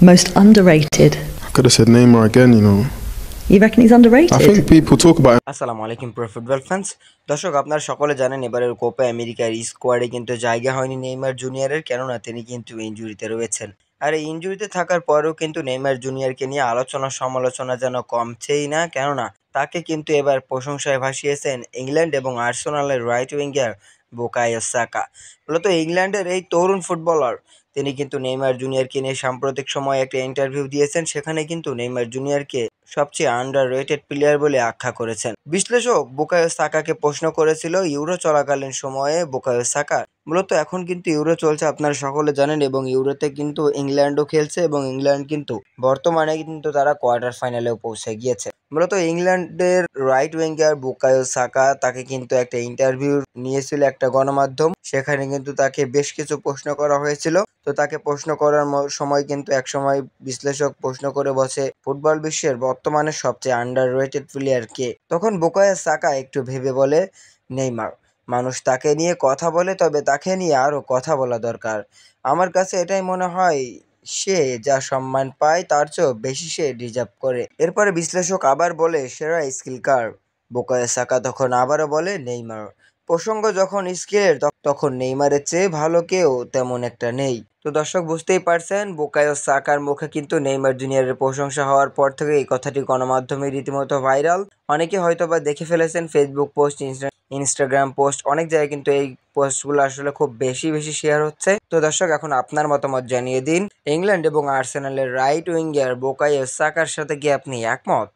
Most underrated. I could have said Neymar again, you know. You reckon he's underrated? I think people talk about him. আসসালামু আলাইকুম pro football fans. দর্শক, আপনারা সকলে জানেন এবারের Copa আমেরিকার স্কোয়াডে কিন্তু জায়গা হয়নি নেইমার জুনিয়রের, কেননা তিনি কিন্তু ইনজুরিতে রয়েছেন। আর এই ইনজুরিতে থাকার পরেও কিন্তু নেইমার জুনিয়রকে নিয়ে আলোচনা সমালোচনা যেন কমছেই না, কেননা তাকে কিন্তু এবার প্রশংসায় ভাসিয়েছেন ইংল্যান্ড এবং আর্সেনালের রাইট উইঙ্গার বুকায়ো সাকা। মূলত ইংল্যান্ডের এই তরুণ ফুটবলার তিনি কিন্তু নেইমার জুনিয়রকে নিয়ে সাম্প্রতিক সময়ে একটা ইন্টারভিউ দিয়েছেন, সেখানে কিন্তু নেইমার জুনিয়রকে সবচেয়ে আন্ডাররেটেড প্লেয়ার বলে আখ্যা করেছেন। বিশ্লেষক বুকায়ো সাকাকে প্রশ্ন করেছিল ইউরো চলাকালীন সময়ে বুকায়ো সাকা, মূলত এখন কিন্তু ইউরো চলছে আপনারা সকলে জানেন, এবং ইউরোতে কিন্তু ইংল্যান্ডও খেলছে এবং ইংল্যান্ড কিন্তু বর্তমানে কিন্তু তারা কোয়ার্টার ফাইনালেও পৌঁছে গিয়েছে। মূলত ইংল্যান্ডের রাইট উইঙ্গার বুকায়ো সাকা তাকে কিন্তু একটা ইন্টারভিউ নিয়েছিল একটা গণমাধ্যম, সেখানে কিন্তু তাকে বেশ কিছু প্রশ্ন করা হয়েছিল। তো তাকে প্রশ্ন করার সময় কিন্তু এক সময় বিশ্লেষক প্রশ্ন করে বসে ফুটবল বিশ্বের বর্তমানে সবচেয়ে আন্ডাররেটেড প্লেয়ার কে? তখন বুকায়ো সাকা একটু ভেবে বলে নেইমার। মানুষ তাকে নিয়ে কথা বলে, তবে তাকে নিয়ে আরও কথা বলা দরকার। আমার কাছে এটাই মনে হয়, সে যা সম্মান পায় তার চেয়েও বেশি সে ডিজার্ভ করে। এরপরে বিশ্লেষক আবার বলে সেরা স্কিল কার? বুকায়ো সাকা তখন আবারও বলে নেইমার। প্রসঙ্গ যখন স্কিলের, তখন নেইমারের চেয়ে ভালো কেউ তেমন একটা নেই। তো দর্শক, বুঝতেই পারছেন বুকায়ো সাকার মুখে কিন্তু নেইমার জুনিয়রের প্রশংসা হওয়ার পর থেকে এই কথাটি গণমাধ্যমে রীতিমতো ভাইরাল। অনেকে হয়তোবা দেখে ফেলেছেন ফেসবুক পোস্ট, ইনস্টাগ্রাম পোস্ট, অনেক জায়গায় কিন্তু এই পোস্টগুলো আসলে খুব বেশি শেয়ার হচ্ছে। তো দর্শক, এখন আপনার মতামত জানিয়ে দিন, ইংল্যান্ড এবং আর্সেনালের রাইট উইঙ্গার বুকায়ো সাকার সাথে কি আপনি একমত?